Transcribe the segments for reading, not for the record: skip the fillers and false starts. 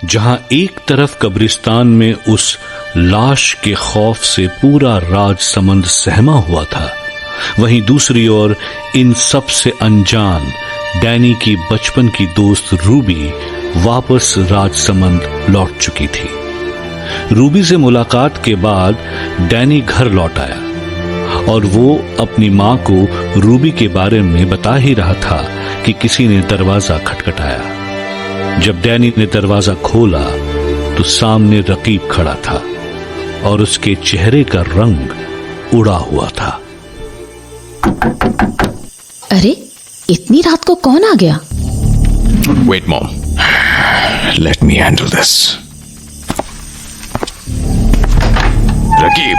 जहां एक तरफ कब्रिस्तान में उस लाश के खौफ से पूरा राजसमंद सहमा हुआ था, वहीं दूसरी ओर इन सब से अनजान डैनी की बचपन की दोस्त रूबी वापस राजसमंद लौट चुकी थी। रूबी से मुलाकात के बाद डैनी घर लौट आया और वो अपनी मां को रूबी के बारे में बता ही रहा था कि किसी ने दरवाजा खटखटाया। जब डैनी ने दरवाजा खोला तो सामने रकीब खड़ा था और उसके चेहरे का रंग उड़ा हुआ था। अरे, इतनी रात को कौन आ गया? Wait, Mom. Let me handle this. Raqib,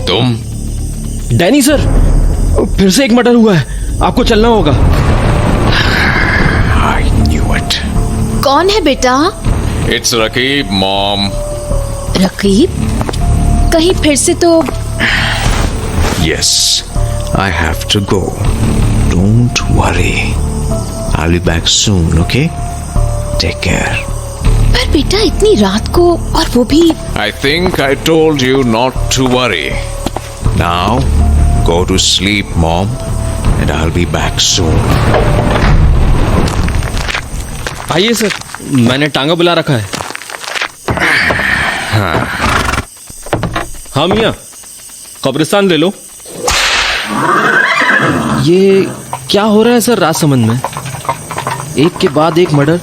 तुम? डैनी सर, फिर से एक मर्डर हुआ है, आपको चलना होगा। I knew it. कौन है बेटा? It's Raqib, Mom. रकीब? कहीं फिर से तो? Yes, I have to go. Don't worry. I'll be back soon, okay? Take care. पर बेटा इतनी रात को, और वो भी। I think I told you not to worry. Now, go to sleep, Mom, and I'll be back soon. आइए sir, मैंने टांगा बुला रखा है। हाँ मियाँ, कब्रिस्तान ले लो। ये क्या हो रहा है सर राजसमंद में? एक के बाद एक मर्डर,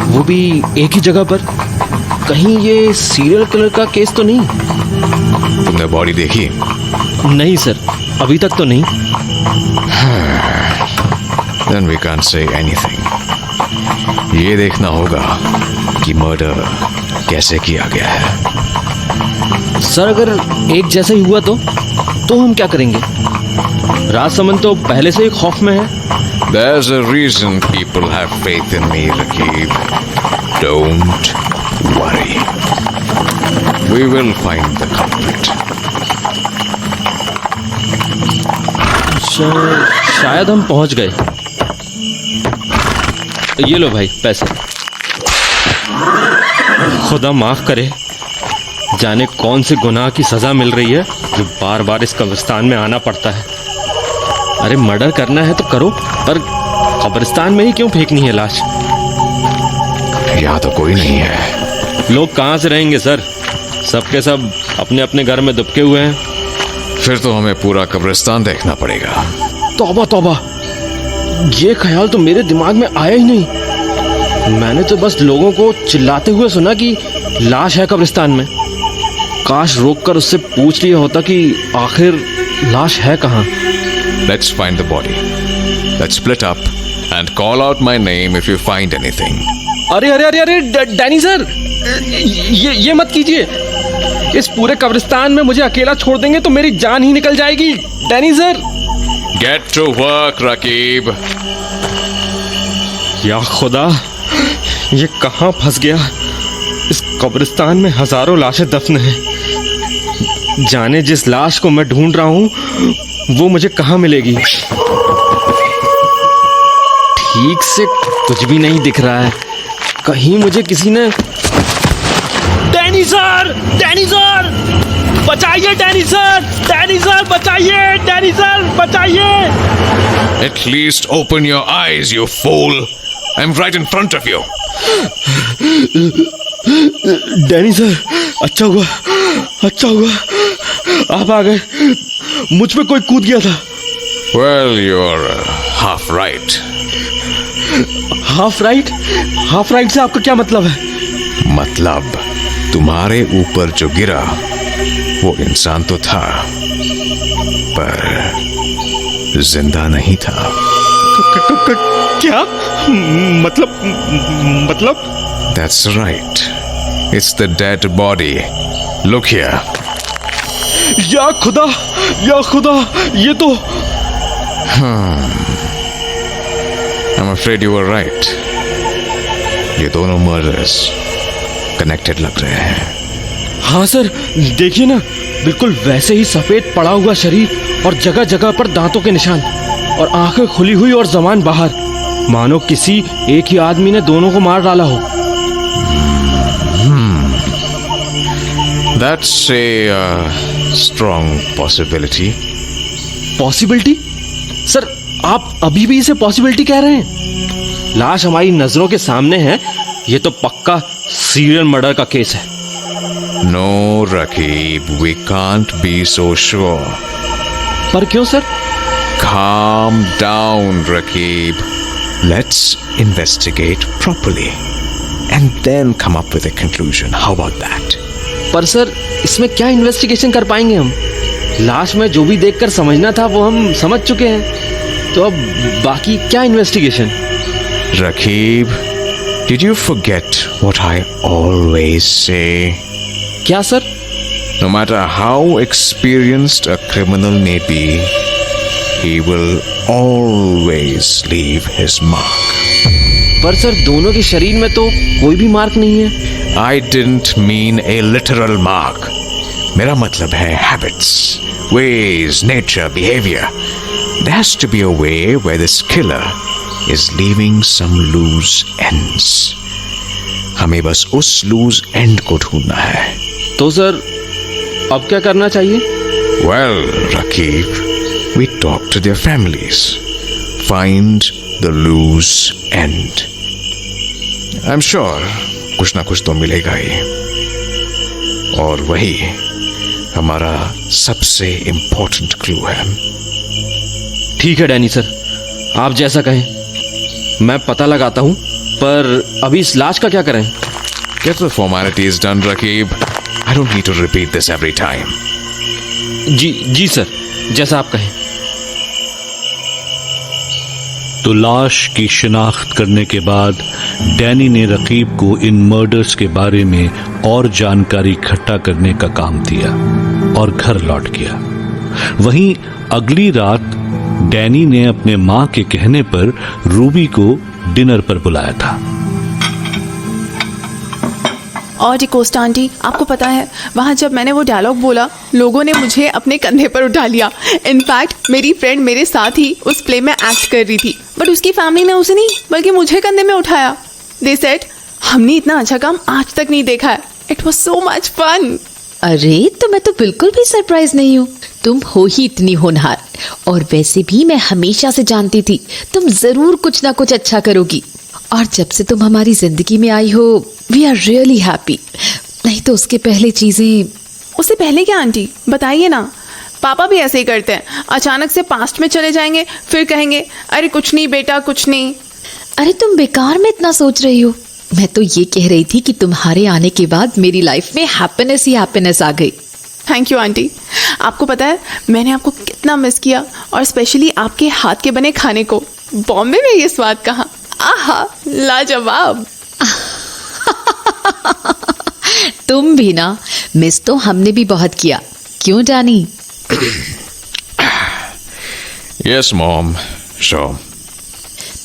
वो भी एक ही जगह पर। कहीं ये सीरियल किलर का केस तो नहीं? तुमने बॉडी देखी? नहीं सर, अभी तक तो नहीं। Then we can't say anything. ये देखना होगा कि मर्डर कैसे किया गया है। सर अगर एक जैसा ही हुआ तो हम क्या करेंगे? राजसमंद तो पहले से ही खौफ में है। There's a reason people have faith in me, Rakib. Don't worry. We will find the culprit. शायद हम पहुंच गए। ये लो भाई पैसे। खुदा माफ करे, जाने कौन से गुनाह की सजा मिल रही है जो बार बार इस कब्रिस्तान में आना पड़ता है। अरे मर्डर करना है तो करो, पर कब्रिस्तान में ही क्यों फेंकनी है लाश? यहाँ तो कोई नहीं है। लोग कहाँ से रहेंगे सर? सबके सब अपने अपने घर में दुबके हुए हैं। फिर तो हमें पूरा कब्रिस्तान देखना पड़ेगा। तौबा तौबा, ये ख्याल तो मेरे दिमाग में आया ही नहीं। मैंने तो बस लोगों को चिल्लाते हुए सुना कि लाश है कब्रिस्तान में। काश रोककर उससे पूछ लिया होता कि आखिर लाश है कहाँ। Let's find the body. Let's split up and call out my name if you find anything. अरे अरे अरे अरे डैनी सर, ये मत कीजिए। इस पूरे कब्रिस्तान में मुझे अकेला छोड़ देंगे तो मेरी जान ही निकल जाएगी। Danny sir, Get to work, Rakib. या खुदा, ये कहाँ फंस गया? इस कब्रिस्तान में हजारों लाशें दफन हैं। जाने जिस लाश को मैं ढूंढ रहा हूँ वो मुझे कहाँ मिलेगी। ठीक से कुछ भी नहीं दिख रहा है। कहीं मुझे किसी ने। डैनी सर, डैनी सर, बचाइए डैनी सर, डैनी सर बचाइए, डैनी सर बचाइए। At least open your eyes, you fool. I'm right in front of you. Danny sir, अच्छा हुआ आप आ गए। मुझ पे कोई कूद गया था। Well, you're half right. Half right? Half right से आपका क्या मतलब है? मतलब तुम्हारे ऊपर जो गिरा वो इंसान तो था, पर जिंदा नहीं था। क्या मतलब? That's right. It's the dead body. Look here. या खुदा, ये तो। I'm afraid you were right. ये दोनों murders connected लग रहे हैं। हाँ सर, देखिए ना, बिल्कुल वैसे ही सफेद पड़ा हुआ शरीर और जगह जगह पर दांतों के निशान और आंखें खुली हुई और जबान बाहर, मानो किसी एक ही आदमी ने दोनों को मार डाला हो। That's a strong possibility. Possibility? Sir आप अभी भी इसे पॉसिबिलिटी कह रहे हैं? लाश हमारी नजरों के सामने है, ये तो पक्का सीरियल मर्डर का केस है। No, Rakib, we can't be so sure. पर क्यों sir? Calm down, Rakib. Let's investigate properly and then come up with a conclusion. How about that? पर सर इसमें क्या इन्वेस्टिगेशन कर पाएंगे हम? लाश में जो भी देखकर समझना था वो हम समझ चुके हैं, तो अब बाकी क्या investigation? Rakib, did you forget what I always say? क्या sir? No matter how experienced a criminal may be, he will always leave his mark. पर सर दोनों के शरीर में तो कोई भी मार्क नहीं है। I didn't mean a literal mark. मेरा मतलब है habits, ways, nature, behavior. There has to be a way where this killer is leaving some loose ends. हमें बस उस loose end को ढूंढना है। तो सर अब क्या करना चाहिए? Well, Rakib, we talk to their families. Find the loose end. I'm sure कुछ ना कुछ तो मिलेगा ही, और वही हमारा सबसे इम्पोर्टेंट क्लू है। ठीक है डैनी सर, आप जैसा कहें। मैं पता लगाता हूँ, पर अभी इस लाश का क्या करें? Get the formalities done, Rakib. I don't need to repeat this every time. जी सर, जैसा आप कहें। तो लाश की शिनाख्त करने के बाद डैनी ने रकीब को इन मर्डर्स के बारे में और जानकारी इकट्ठा करने का काम दिया और घर लौट गया। वहीं अगली रात डैनी ने अपने मां के कहने पर रूबी को डिनर पर बुलाया था। और डिकोस्टा आंटी, आपको पता है वहाँ जब मैंने वो डायलॉग बोला, लोगों ने मुझे अपने कंधे पर उठा लिया। इनफैक्ट मेरी फ्रेंड मेरे साथ ही उस प्ले में एक्ट कर रही थी, बट उसकी फैमिली ने उसे नहीं बल्कि मुझे कंधे में उठाया। दे सेड हमने इतना अच्छा काम आज तक नहीं देखा है। It was so much fun. अरे तो मैं तो बिल्कुल भी सरप्राइज नहीं हूँ, तुम हो ही इतनी होनहार। और वैसे भी मैं हमेशा से जानती थी तुम जरूर कुछ ना कुछ अच्छा करोगी, और जब से तुम हमारी जिंदगी में आई हो वी आर रियली हैप्पी। नहीं तो उसके पहले चीजें। उससे पहले क्या आंटी, बताइए ना। पापा भी ऐसे ही करते हैं, अचानक से पास्ट में चले जाएंगे, फिर कहेंगे अरे कुछ नहीं बेटा कुछ नहीं। अरे तुम बेकार में इतना सोच रही हो, मैं तो ये कह रही थी कि तुम्हारे आने के बाद मेरी लाइफ में हैप्पीनेस ही हैप्पीनेस आ गई। Thank you aunty. आपको पता है मैंने आपको कितना मिस किया, और स्पेशली आपके हाथ के बने खाने को। बॉम्बे में ये स्वाद कहाँ, आहा लाजवाब। तुम भी ना, मिस तो हमने भी बहुत किया, क्यों जानी? Yes, Mom. Sure.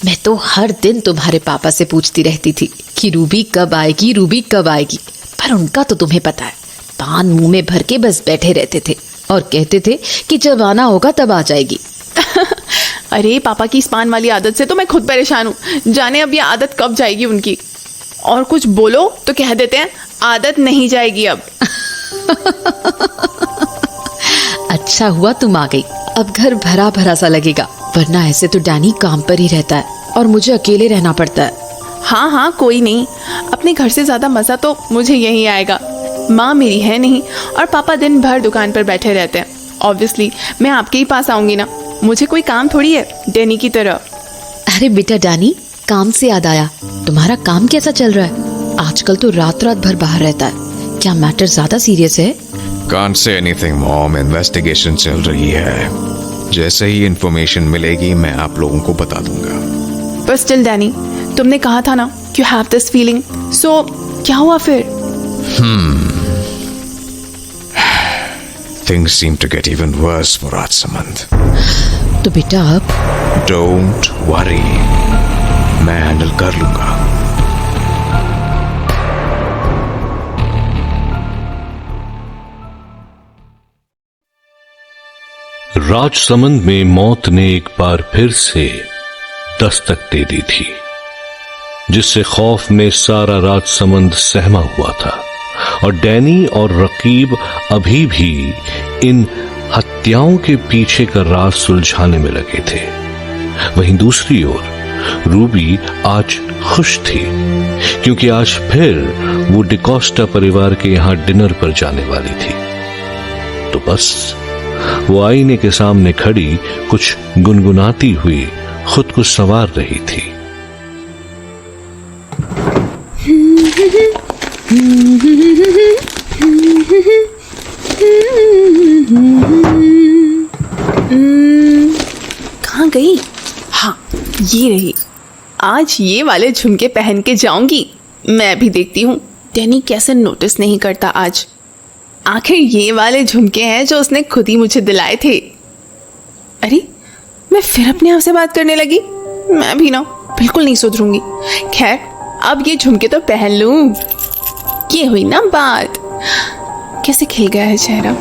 मैं तो हर दिन तुम्हारे पापा से पूछती रहती थी कि रूबी कब आएगी, रूबी कब आएगी, पर उनका तो तुम्हें पता है पान मुंह में भर के बस बैठे रहते थे और कहते थे कि जब आना होगा तब आ जाएगी। अरे पापा की इस पान वाली आदत से तो मैं खुद परेशान हूँ, जाने अब ये आदत कब जाएगी उनकी। और कुछ बोलो तो कह देते हैं आदत नहीं जाएगी अब। अच्छा हुआ तुम आ गई, अब घर भरा भरा सा लगेगा, वरना ऐसे तो डैनी काम पर ही रहता है और मुझे अकेले रहना पड़ता है। हाँ हाँ कोई नहीं, अपने घर से ज्यादा मजा तो मुझे यही आएगा। माँ मेरी है नहीं और पापा दिन भर दुकान पर बैठे रहते हैं। ऑब्वियसली मैं आपके ही पास आऊंगी ना, मुझे कोई काम थोड़ी है डैनी की तरह। अरे बेटा डैनी, काम से याद आया, तुम्हारा काम कैसा चल रहा है? आजकल तो रात रात भर बाहर रहता है, क्या मैटर ज्यादा सीरियस है? Can't say anything, Mom. Investigation चल रही है। जैसे ही इंफॉर्मेशन मिलेगी मैं आप लोगों को बता दूंगा। पर स्टिल डैनी, तुमने कहा था ना यू हैव दिस फीलिंग, सो क्या हुआ फिर? Things seem to get even worse for Raj Samant. तो बेटा अब? Don't worry, मैं हैंडल कर लूंगा। राजसमंद में मौत ने एक बार फिर से दस्तक दे दी थी, जिससे खौफ में सारा राजसमंद सहमा हुआ था। और डैनी और रकीब अभी भी इन हत्याओं के पीछे का राज सुलझाने में लगे थे। वहीं दूसरी ओर रूबी आज खुश थी, क्योंकि आज फिर वो डिकोस्टा परिवार के यहां डिनर पर जाने वाली थी। तो बस वो आईने के सामने खड़ी कुछ गुनगुनाती हुई खुद को संवार रही थी। कहाँ गई? हाँ, ये रही। आज ये वाले झुमके पहन के जाऊंगी। मैं भी देखती हूँ डैनी कैसे नोटिस नहीं करता आज। आखिर ये वाले झुमके हैं जो उसने खुद ही मुझे दिलाए थे। अरे, मैं फिर अपने आप से बात करने लगी। मैं भी ना बिल्कुल नहीं सुधरूंगी। खैर, अब ये झुमके तो पहन लूं। ये हुई ना बात। कैसे खिल गया है चेहरा।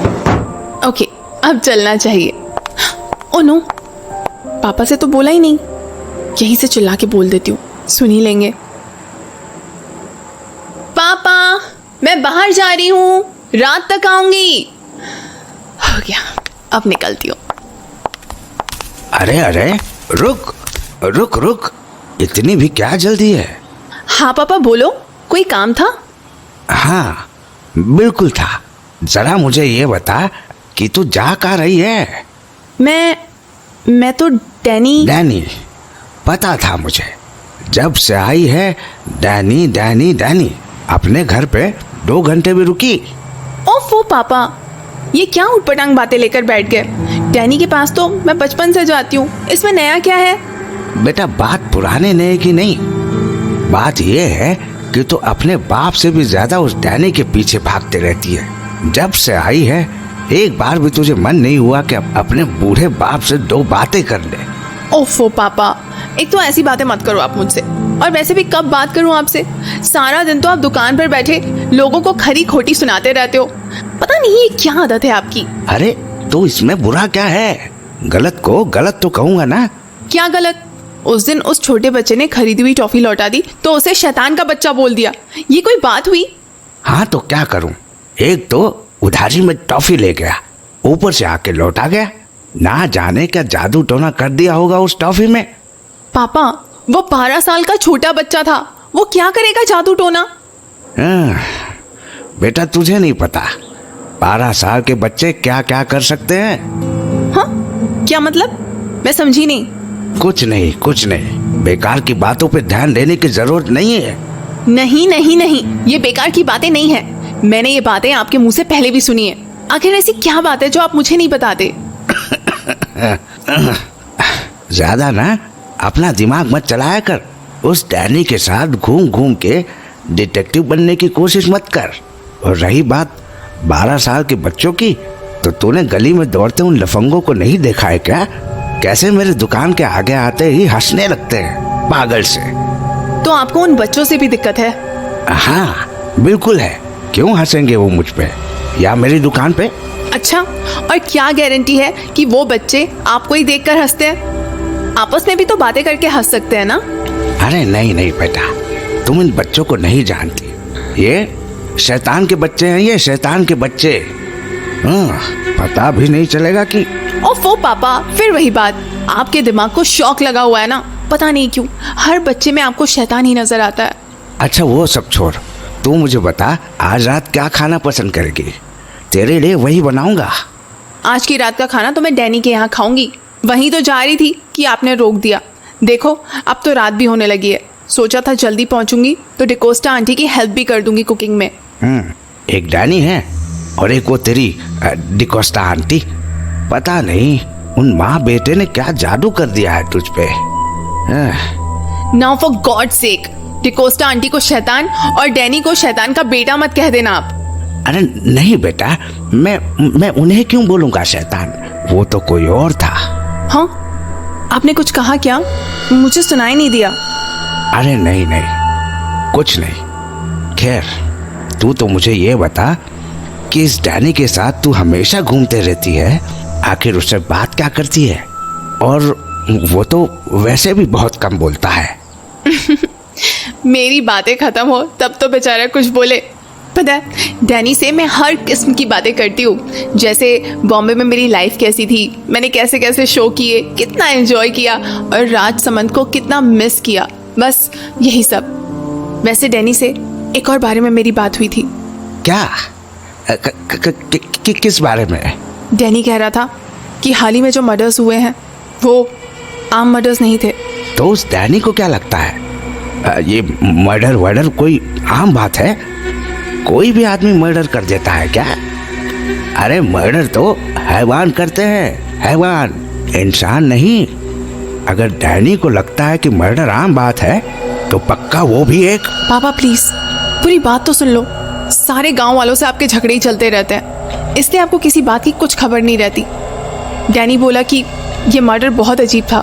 ओके, अब चलना चाहिए। ओ नो, पापा से तो बोला ही नहीं। यहीं से चिल्ला के बोल देती हूँ, सुन ही लेंगे। पापा, मैं बाहर जा रही हूँ, रात तक आऊंगी। हो गया, अब निकलती हूँ। अरे अरे, रुक रुक रुक, इतनी भी क्या जल्दी है? हाँ पापा, बोलो, कोई काम था? हाँ बिल्कुल था। जरा मुझे ये बता कि तू जा कहाँ रही है? मैं तो डैनी। पता था मुझे, जब से आई है डैनी डैनी डैनी। अपने घर पे 2 घंटे भी रुकी? ओफो पापा, ये क्या उटपटांग बातें लेकर बैठ गए। डैनी के पास तो मैं बचपन से जाती हूँ, इसमें नया क्या है? बेटा, बात पुराने नए की नहीं, बात ये है कि तू अपने बाप से भी ज्यादा उस डैनी के पीछे भागते रहती है। जब से आई है एक बार भी तुझे मन नहीं हुआ कि अपने बूढ़े बाप से 2 बातें कर ले? ओफो पापा, एक तो ऐसी बातें मत करो आप मुझसे, और वैसे भी कब बात करूं आपसे। सारा दिन तो आप दुकान पर बैठे लोगों को खरी खोटी सुनाते रहते हो। पता नहीं ये क्या आदत है आपकी। अरे तो इसमें बुरा क्या है? गलत को गलत तो कहूंगा ना। क्या गलत? उस दिन उस छोटे बच्चे ने खरीदी हुई टॉफी लौटा दी तो उसे शैतान का बच्चा बोल दिया। ये कोई बात हुई? हाँ तो क्या करूं, एक तो उधारी में टॉफी ले गया, ऊपर से आके लौटा गया। ना जाने क्या जादू टोना कर दिया होगा उस टॉफी में। पापा, वो 12 साल का छोटा बच्चा था, वो क्या करेगा जादू टोना? बेटा, तुझे नहीं पता 12 साल के बच्चे क्या क्या कर सकते हैं। हाँ, क्या मतलब? मैं समझी नहीं। कुछ नहीं, बेकार की बातों पे ध्यान देने की जरूरत नहीं है। नहीं, ये बेकार की बातें नहीं है। मैंने ये बातें आपके मुंह से पहले भी सुनी है। आखिर ऐसी क्या बात है जो आप मुझे नहीं बताते? ज्यादा ना अपना दिमाग मत चलाया कर। उस डैनी के साथ घूम घूम के डिटेक्टिव बनने की कोशिश मत कर। और रही बात 12 साल के बच्चों की, तो तूने गली में दौड़ते उन लफंगों को नहीं देखा है क्या? कैसे मेरे दुकान के आगे आते ही हंसने लगते हैं पागल से। तो आपको उन बच्चों से भी दिक्कत है? हाँ बिल्कुल है। क्यों हंसेंगे वो मुझ पे या मेरी दुकान पे? अच्छा, और क्या गारंटी है कि वो बच्चे आपको ही देखकर हंसते हैं? आपस में भी तो बातें करके हंस सकते हैं ना? अरे नहीं बेटा, तुम इन बच्चों को नहीं जानती। ये शैतान के बच्चे हैं, ये शैतान के बच्चे। पता भी नहीं चलेगा कि। ओफो पापा, फिर वही बात। आपके दिमाग को शौक लगा हुआ है ना, पता नहीं क्यों हर बच्चे में आपको शैतान ही नजर आता है। अच्छा वो सब छोड़, तू मुझे बता आज रात क्या खाना पसंद करेगी? तेरे लिए वही बनाऊंगा। आज की रात का खाना तो मैं डैनी के यहाँ खाऊंगी। वहीं तो जा रही थी कि आपने रोक दिया। देखो, अब तो रात भी होने लगी है। सोचा था जल्दी पहुंचूंगी तो डिकोस्टा आंटी की हेल्प भी कर दूंगी कुकिंग में। एक डैनी है और एक वो तेरी डिकोस्टा आंटी। पता नहीं उन माँ बेटे ने क्या जादू कर दिया है तुझ पे। Now for God sake, D'Costa aunty को शैतान और डैनी को शैतान का बेटा मत कह देना आप। अरे नहीं बेटा, मैं उन्हें क्यों बोलूंगा शैतान? वो तो कोई और था। हाँ, आपने कुछ कहा क्या? मुझे सुनाई नहीं दिया। अरे नहीं कुछ नहीं। खैर, तू तो मुझे ये बता कि इस डैनी के साथ तू हमेशा घूमते रहती है, आखिर उससे बात क्या करती है? और वो तो वैसे भी बहुत कम बोलता है। मेरी बातें खत्म हो तब तो बेचारा कुछ बोले। पता है, डैनी से मैं हर किस्म की बातें करती हूँ, जैसे बॉम्बे में मेरी लाइफ कैसी थी, मैंने कैसे कैसे शो किए, कितना एंजॉय किया और राजसमंद को कितना मिस किया, बस यही सब। वैसे डैनी से एक और बारे में मेरी बात हुई थी। क्या? किस बारे में? डैनी कह रहा था कि हाल ही में जो मर्डर्स हुए हैं वो आम मर्डर्स नहीं थे। तो उस डैनी को क्या लगता है ये मर्डर कोई आम बात है? कोई भी आदमी मर्डर कर देता है क्या? अरे मर्डर तो हैवान करते हैं, हैवान, इंसान नहीं। अगर डैनी को लगता है कि मर्डर आम बात है तो पक्का वो भी एक। पापा प्लीज पूरी बात तो सुन लो। सारे गांव वालों से आपके झगड़े ही चलते रहते हैं, इसलिए आपको किसी बात की कुछ खबर नहीं रहती। डैनी बोला कि ये मर्डर बहुत अजीब था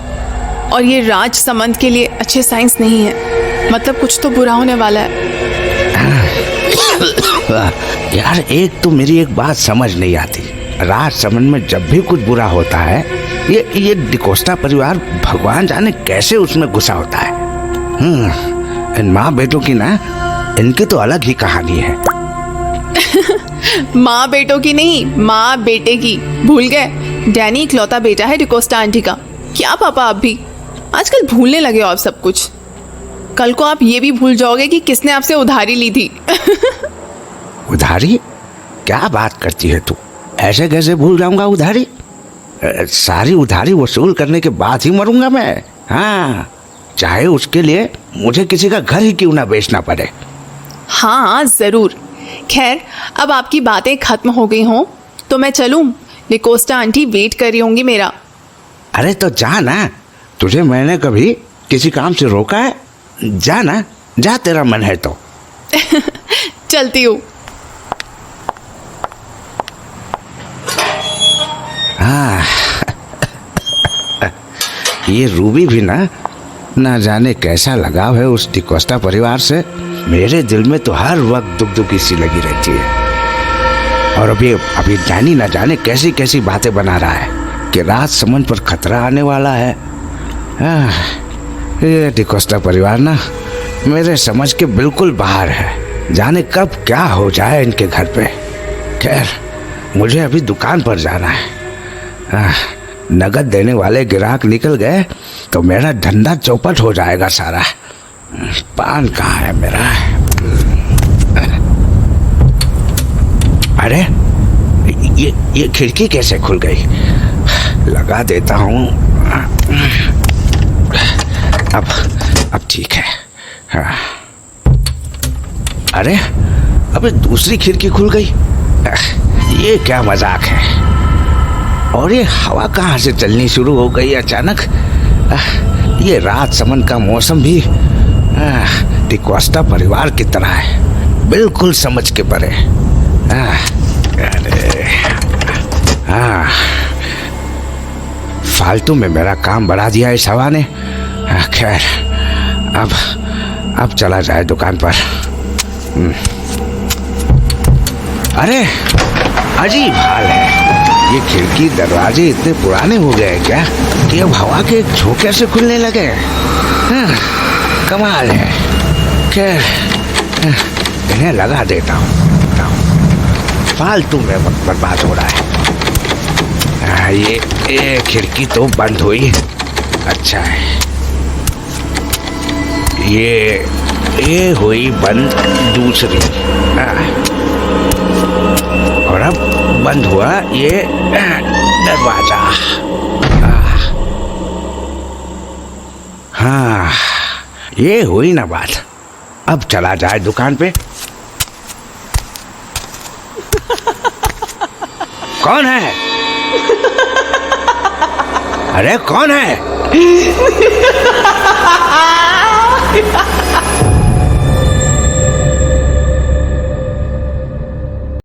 और ये राजसमंद के लिए अच्छे साइंस नहीं है, मतलब कुछ तो बुरा होने वाला है। यार एक तो मेरी एक बात समझ नहीं आती, राजसमंद में जब भी कुछ बुरा होता है ये डिकोस्टा परिवार भगवान जाने कैसे उसमें घुसा होता है। इन माँ बेटों की ना, इनकी तो अलग ही कहानी है। माँ बेटों की नहीं, माँ बेटे की। भूल गए, डैनी इकलौता बेटा है डिकोस्टा आंटी का। क्या पापा आप भी आजकल भूलने लगे हो आप सब कुछ। कल को आप ये भी भूल जाओगे कि किसने आपसे उधारी ली थी। उधारी? क्या बात करती है तू? ऐसे कैसे भूल जाऊंगा उधारी? सारी उधारी वसूल करने के बाद ही मरूंगा मैं। हाँ, चाहे उसके लिए मुझे किसी का घर ही क्यों ना बेचना पड़े। हाँ जरूर। खैर अब आपकी बातें खत्म हो गई हों तो मैं चलूं? डिकोस्टा आंटी वेट कर रही होंगी मेरा। अरे तो जा ना, तुझे मैंने कभी किसी काम से रोका है? जा ना, जा, तेरा मन है तो। चलती हूँ। हाँ, ये रूबी भी ना जाने कैसा लगाव है उस डिकोस्टा परिवार से। मेरे दिल में तो हर वक्त दुखी सी लगी रहती है। और अभी डैनी ना जाने कैसी कैसी बातें बना रहा है कि राजसमंद पर खतरा आने वाला है। ये डिकोस्टा परिवार ना मेरे समझ के बिल्कुल बाहर है। जाने कब क्या हो जाए इनके घर पे। खैर मुझे अभी दुकान पर जाना है। नगद देने वाले ग्राहक निकल गए तो मेरा धंधा चौपट हो जाएगा सारा। पान कहाँ है मेरा? अरे ये खिड़की कैसे खुल गई? लगा देता हूँ। अब ठीक है। हाँ। अरे अबे दूसरी खिड़की खुल गई। ये क्या मजाक है? और ये हवा कहाँ से चलनी शुरू हो गई अचानक? ये राजसमंद का मौसम भी डिकोस्टा परिवार की तरह है, बिल्कुल समझ के परे। फालतू में मेरा काम बढ़ा दिया इस हवा ने। खैर अब चला जाए दुकान पर। अरे अजीब हाल है, ये खिड़की दरवाजे इतने पुराने हो गए क्या कि अब हवा के झोंके से खुलने लगे। कमाल है। खैर इन्हें लगा देता हूँ, फालतू में वक्त बर्बाद हो रहा है। ये खिड़की तो बंद हुई, अच्छा है। ये हुई बंद दूसरी। और अब बंद हुआ ये दरवाजा। हाँ, ये हुई ना बात। अब चला जाए दुकान पे। कौन है? अरे कौन है?